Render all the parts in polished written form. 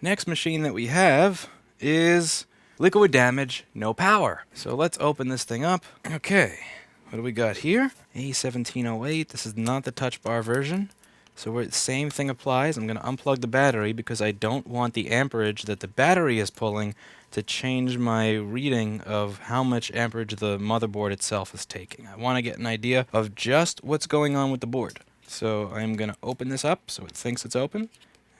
Next machine that we have is liquid damage, no power. So let's open this thing up. Okay, what do we got here? A1708, this is not the touch bar version. So the same thing applies. I'm going to unplug the battery because I don't want the amperage that the battery is pulling to change my reading of how much amperage the motherboard itself is taking. I want to get an idea of just what's going on with the board. So I'm going to open this up so it thinks it's open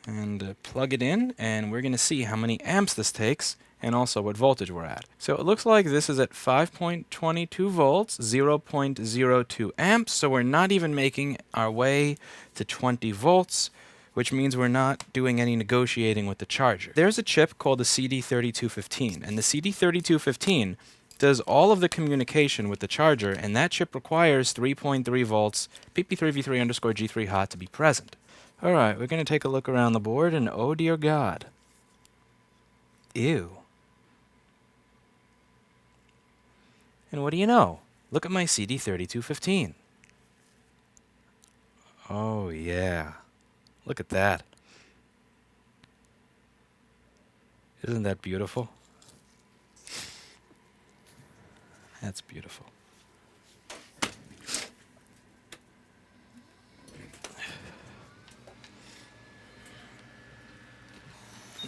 and plug it in, and we're going to see how many amps this takes and also what voltage we're at. So it looks like this is at 5.22 volts, 0.02 amps, so we're not even making our way to 20 volts, which means we're not doing any negotiating with the charger. There's a chip called the CD3215, and the CD3215 does all of the communication with the charger, and that chip requires 3.3 volts PP3v3_G3 hot to be present. Alright, we're going to take a look around the board, and oh dear God. Ew. And what do you know? Look at my CD3215. Oh yeah. Look at that. Isn't that beautiful? That's beautiful.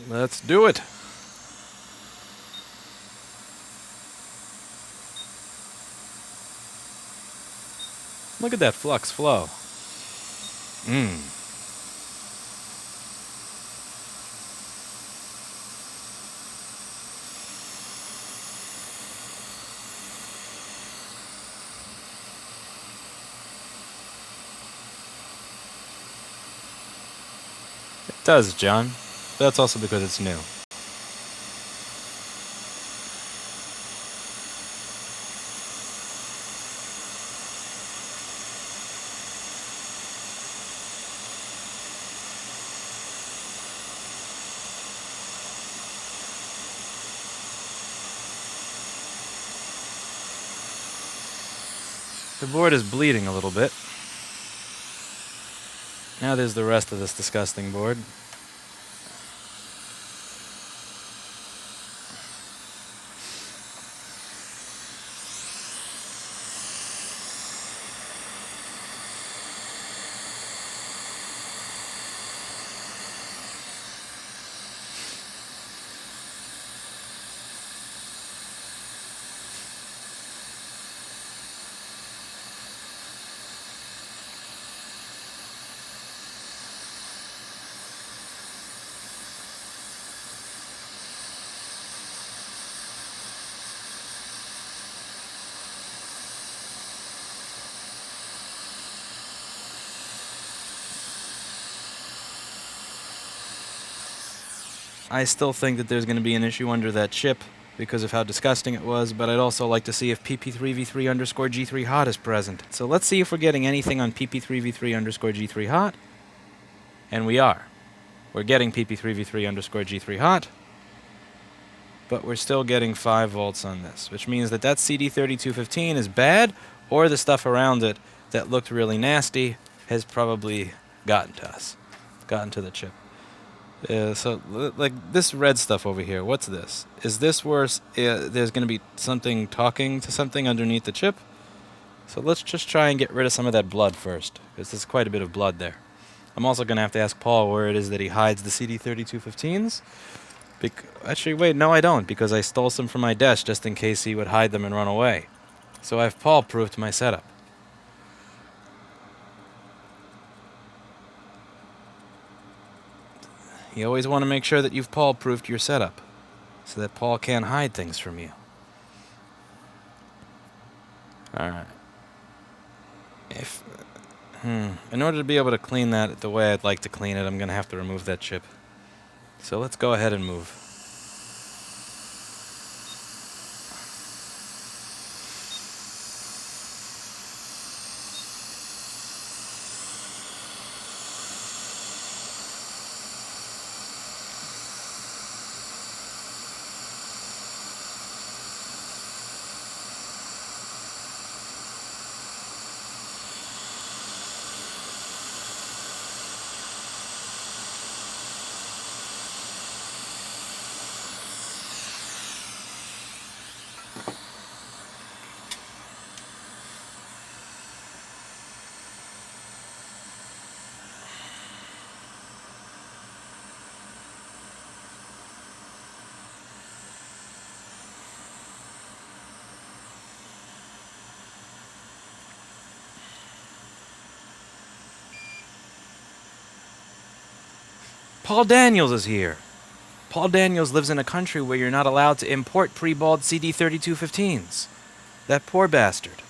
Let's do it. Look at that flux flow. It does, John. That's also because it's new. The board is bleeding a little bit. Now there's the rest of this disgusting board. I still think that there's going to be an issue under that chip because of how disgusting it was, but I'd also like to see if PP3v3_G3 hot is present. So let's see if we're getting anything on PP3v3_G3 hot. And we are. We're getting PP3v3_G3 hot, but we're still getting 5 volts on this, which means that that CD3215 is bad, or the stuff around it that looked really nasty has probably gotten to us, gotten to the chip. So, like, this red stuff over here, what's this? Is this where there's going to be something talking to something underneath the chip? So let's just try and get rid of some of that blood first, because there's quite a bit of blood there. I'm also going to have to ask Paul where it is that he hides the CD3215s. Actually, wait, no I don't, because I stole some from my desk just in case he would hide them and run away. So I've Paul-proofed my setup. You always want to make sure that you've Paul-proofed your setup, so that Paul can't hide things from you. Alright. In order to be able to clean that the way I'd like to clean it, I'm going to have to remove that chip. So let's go ahead and move. Paul Daniels is here. Paul Daniels lives in a country where you're not allowed to import pre-balled CD3215s. That poor bastard.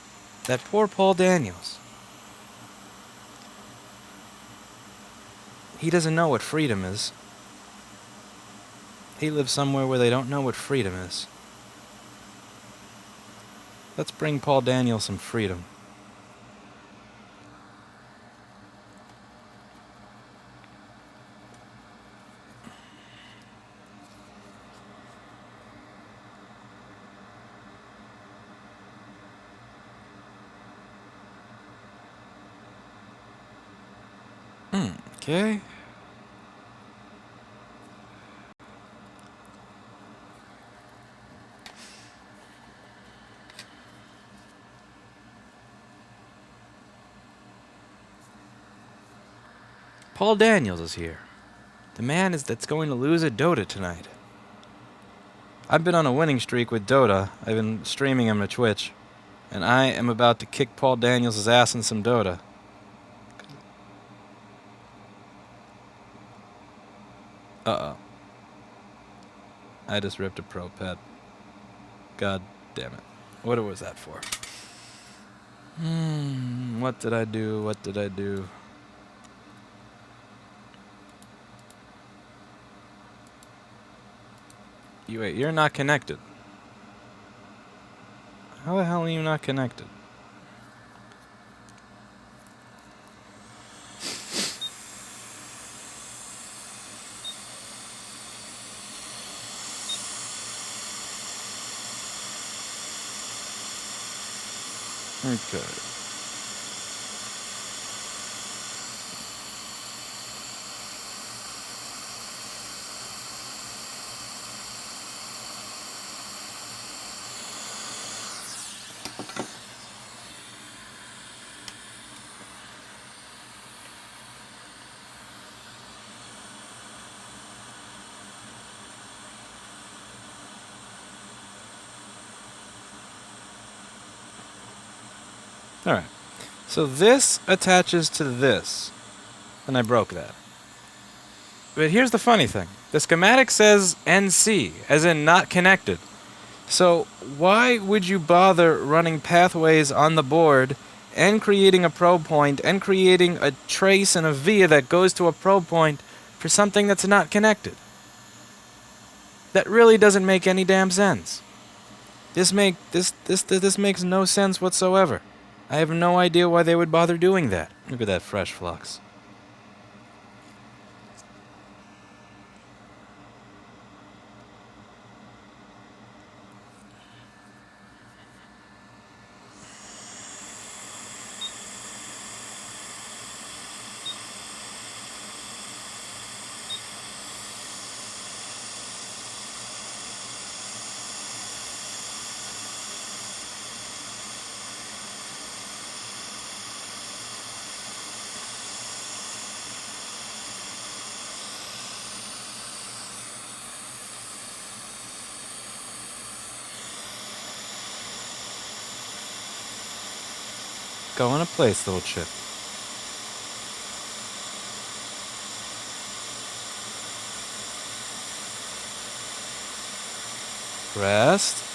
That poor Paul Daniels. He doesn't know what freedom is. He lives somewhere where they don't know what freedom is. Let's bring Paul Daniels some freedom. Okay. Paul Daniels is here. The man that's going to lose at Dota tonight. I've been on a winning streak with Dota. I've been streaming him to Twitch. And I am about to kick Paul Daniels' ass in some Dota. Uh-oh. I just ripped a pro pet. God damn it. What was that for? What did I do? What did I do? Wait, you're not connected. How the hell are you not connected? Okay. Alright. So this attaches to this. And I broke that. But here's the funny thing. The schematic says NC, as in not connected. So why would you bother running pathways on the board and creating a probe point and creating a trace and a via that goes to a probe point for something that's not connected? That really doesn't make any damn sense. This makes no sense whatsoever. I have no idea why they would bother doing that. Look at that fresh flux. Go in a place, little chip. Rest.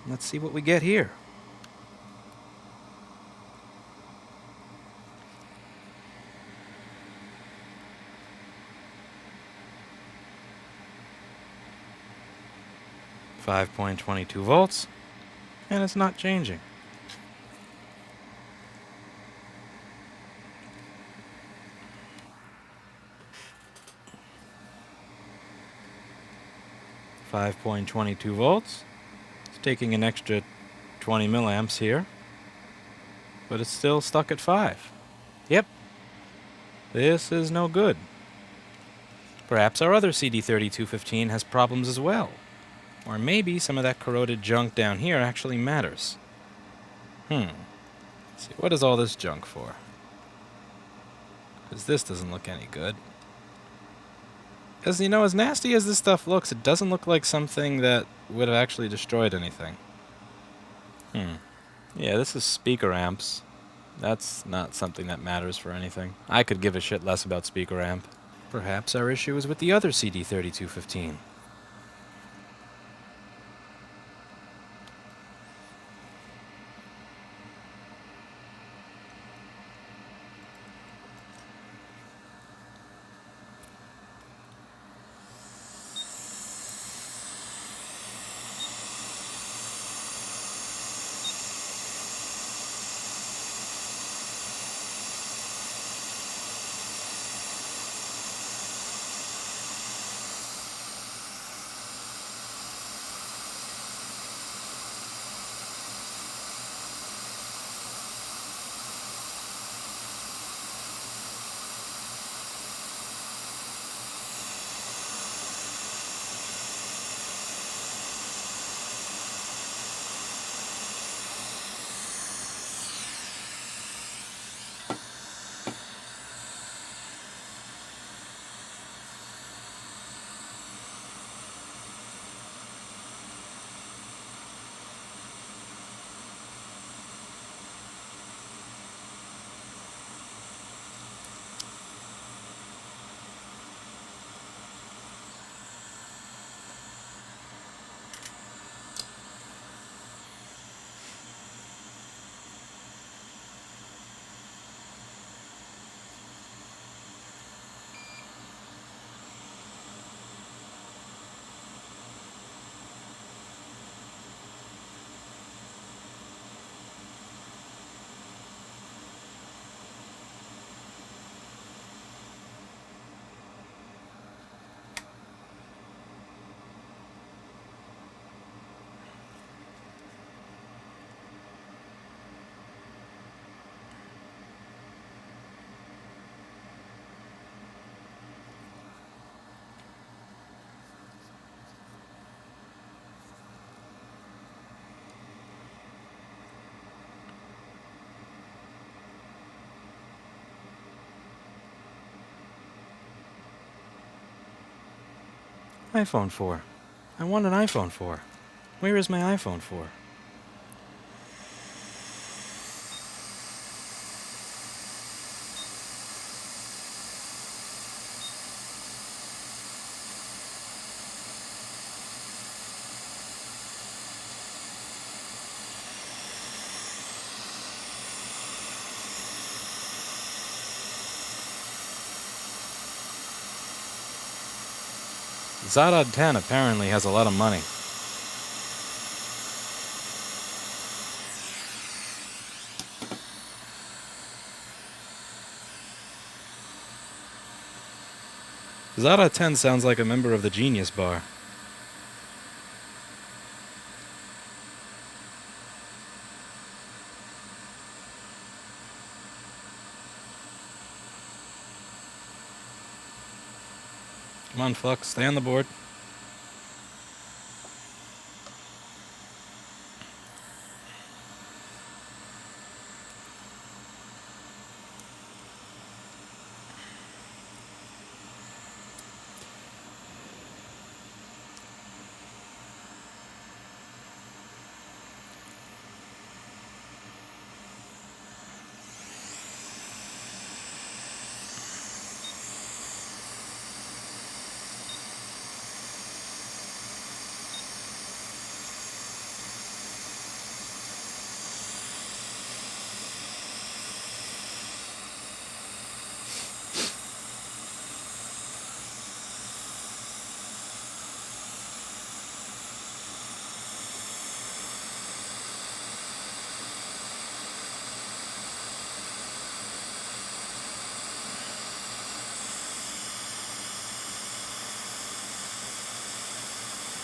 Let's see what we get here. $5.22, and it's not changing. 5.22 volts. It's taking an extra 20 milliamps here, but it's still stuck at 5. Yep, this is no good. Perhaps our other CD3215 has problems as well. Or maybe some of that corroded junk down here actually matters. Let's see, what is all this junk for? Because this doesn't look any good. As you know, as nasty as this stuff looks, it doesn't look like something that would have actually destroyed anything. Yeah, this is speaker amps. That's not something that matters for anything. I could give a shit less about speaker amp. Perhaps our issue is with the other CD3215. iPhone 4. I want an iPhone 4. Where is my iPhone 4? Zada 10 apparently has a lot of money. Zada 10 sounds like a member of the Genius Bar. Come on, Flux, stay on the board.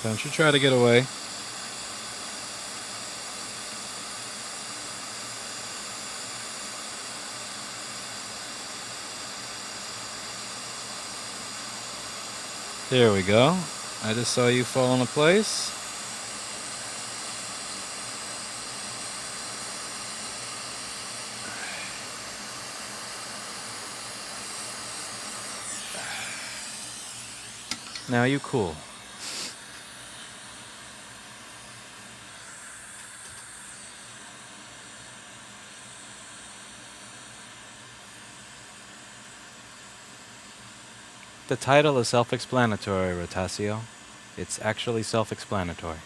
Don't you try to get away. There we go. I just saw you fall into place. Now you cool. The title is self-explanatory, Rotasio. It's actually self-explanatory.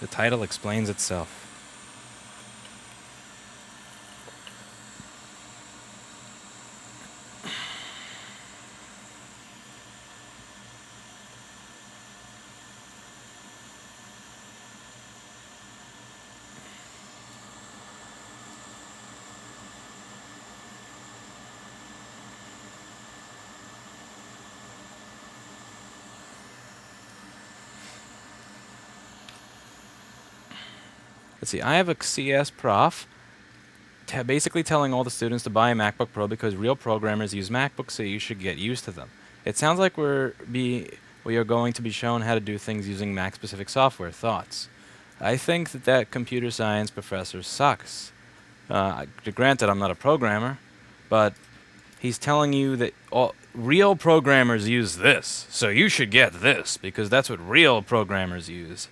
The title explains itself. Let's see, I have a CS prof basically telling all the students to buy a MacBook Pro because real programmers use MacBooks, so you should get used to them. It sounds like we are going to be shown how to do things using Mac-specific software. Thoughts? I think that computer science professor sucks. Granted, I'm not a programmer, but he's telling you that real programmers use this, so you should get this because that's what real programmers use.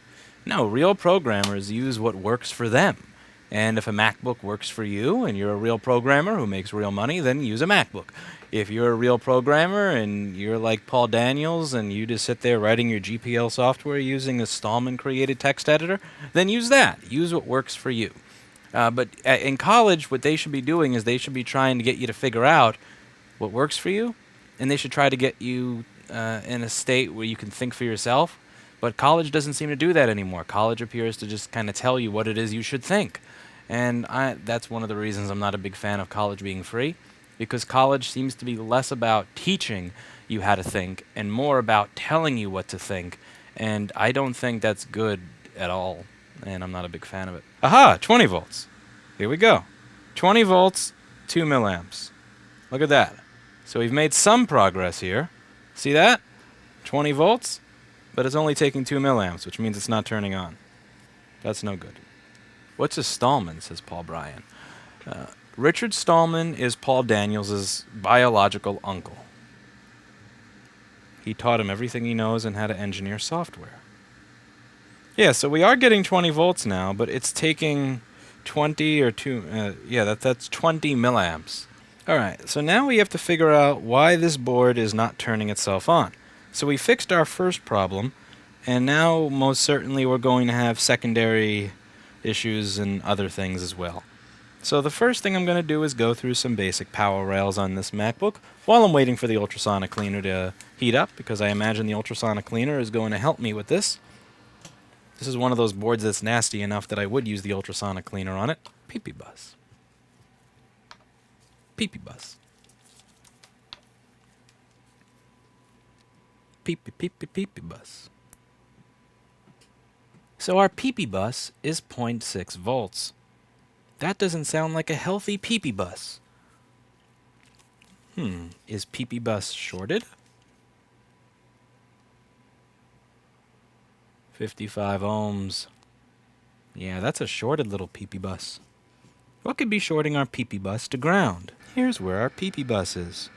No, real programmers use what works for them. And if a MacBook works for you and you're a real programmer who makes real money, then use a MacBook. If you're a real programmer and you're like Paul Daniels and you just sit there writing your GPL software using a Stallman-created text editor, then use that. Use what works for you. But in college, what they should be doing is they should be trying to get you to figure out what works for you, and they should try to get you in a state where you can think for yourself. But college doesn't seem to do that anymore. College appears to just kind of tell you what it is you should think. And that's one of the reasons I'm not a big fan of college being free, because college seems to be less about teaching you how to think and more about telling you what to think. And I don't think that's good at all, and I'm not a big fan of it. Aha! 20 volts. Here we go. 20 volts, 2 milliamps. Look at that. So we've made some progress here. See that? 20 volts. But it's only taking 2 milliamps, which means it's not turning on. That's no good. What's a Stallman, says Paul Bryan. Richard Stallman is Paul Daniels' biological uncle. He taught him everything he knows and how to engineer software. Yeah, so we are getting 20 volts now, but it's taking 20 or 2... that's 20 milliamps. Alright, so now we have to figure out why this board is not turning itself on. So we fixed our first problem, and now most certainly we're going to have secondary issues and other things as well. So the first thing I'm going to do is go through some basic power rails on this MacBook while I'm waiting for the ultrasonic cleaner to heat up, because I imagine the ultrasonic cleaner is going to help me with this. This is one of those boards that's nasty enough that I would use the ultrasonic cleaner on it. Pee-pee bus. Pee-pee bus. Pee-pee bus. So our pee-pee bus is 0.6 volts. That doesn't sound like a healthy pee-pee bus. Is pee-pee bus shorted? 55 ohms. Yeah, that's a shorted little pee-pee bus. What could be shorting our pee-pee bus to ground? Here's where our pee-pee bus is.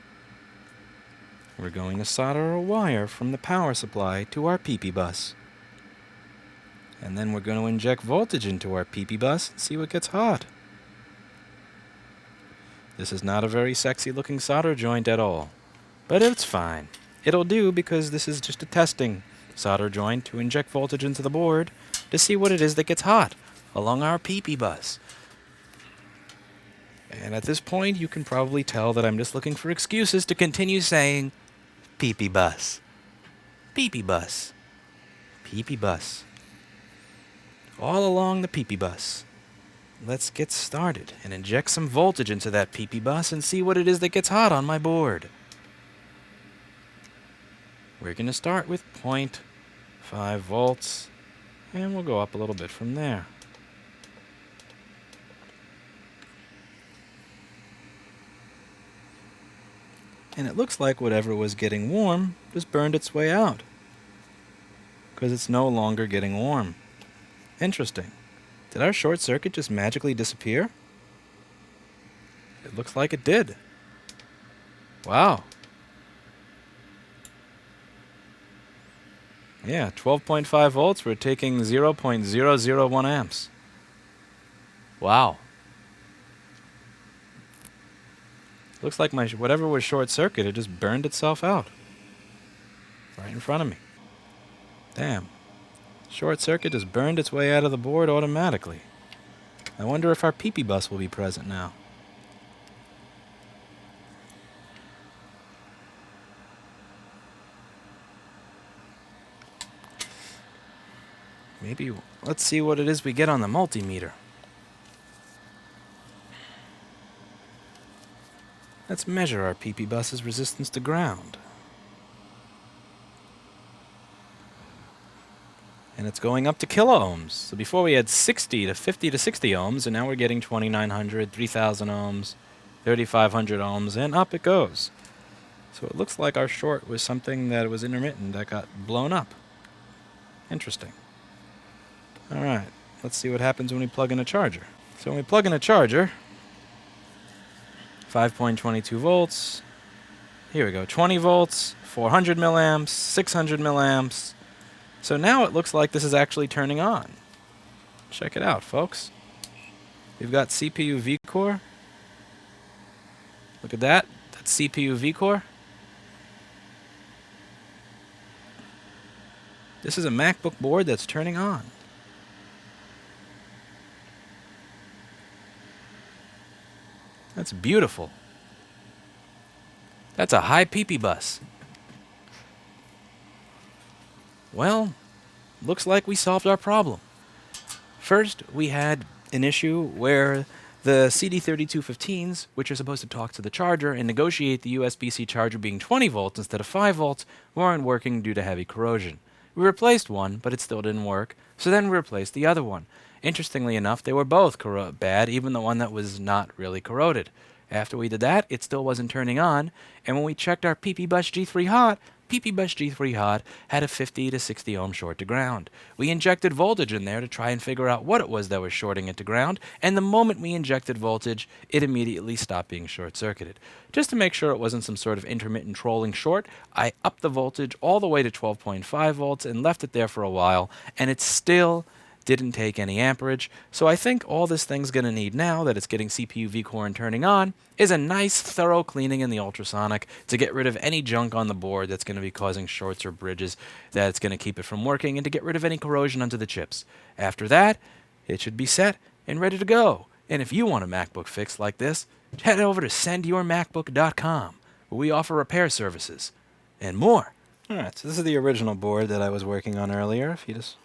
We're going to solder a wire from the power supply to our pee-pee bus. And then we're going to inject voltage into our pee-pee bus and see what gets hot. This is not a very sexy looking solder joint at all, but it's fine. It'll do because this is just a testing solder joint to inject voltage into the board to see what it is that gets hot along our pee-pee bus. And at this point, you can probably tell that I'm just looking for excuses to continue saying pee-pee bus. Pee-pee bus. Pee-pee bus. All along the pee-pee bus. Let's get started and inject some voltage into that pee-pee bus and see what it is that gets hot on my board. We're going to start with 0.6 5 volts. And we'll go up a little bit from there. And it looks like whatever was getting warm just burned its way out, because it's no longer getting warm. Interesting. Did our short circuit just magically disappear? It looks like it did. Wow. Yeah, 12.5 volts, we're taking 0.001 amps. Wow. Looks like my whatever was short circuit, it just burned itself out. Right in front of me. Damn. Short circuit just burned its way out of the board automatically. I wonder if our PP bus will be present now. Maybe, let's see what it is we get on the multimeter. Let's measure our PP bus's resistance to ground. And it's going up to kilo ohms. So before we had 50 to 60 ohms, and now we're getting 2,900, 3,000 ohms, 3,500 ohms, and up it goes. So it looks like our short was something that was intermittent that got blown up. Interesting. Alright, let's see what happens when we plug in a charger. So when we plug in a charger, 5.22 volts, here we go, 20 volts, 400 milliamps, 600 milliamps. So now it looks like this is actually turning on. Check it out, folks. We've got CPU V-Core. Look at that. That's CPU V-Core. This is a MacBook board that's turning on. That's beautiful. That's a high PP bus. Well, looks like we solved our problem. First, we had an issue where the CD3215s, which are supposed to talk to the charger and negotiate the USB-C charger being 20 volts instead of 5 volts, weren't working due to heavy corrosion. We replaced one, but it still didn't work, so then we replaced the other one. Interestingly enough, they were both bad, even the one that was not really corroded. After we did that, it still wasn't turning on, and when we checked our PP Bus G3 Hot, PP Bus G3 Hot had a 50 to 60 ohm short to ground. We injected voltage in there to try and figure out what it was that was shorting it to ground, and the moment we injected voltage, it immediately stopped being short-circuited. Just to make sure it wasn't some sort of intermittent trolling short, I upped the voltage all the way to 12.5 volts and left it there for a while, and it still didn't take any amperage. So I think all this thing's going to need now that it's getting CPU V-Core and turning on is a nice thorough cleaning in the ultrasonic to get rid of any junk on the board that's going to be causing shorts or bridges that's going to keep it from working, and to get rid of any corrosion onto the chips. After that, it should be set and ready to go. And if you want a MacBook fix like this, head over to sendyourmacbook.com, where we offer repair services and more. Alright, so this is the original board that I was working on earlier. If you just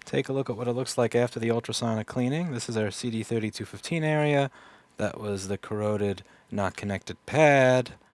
take a look at what it looks like after the ultrasonic cleaning. This is our CD3215 area. That was the corroded, not connected pad.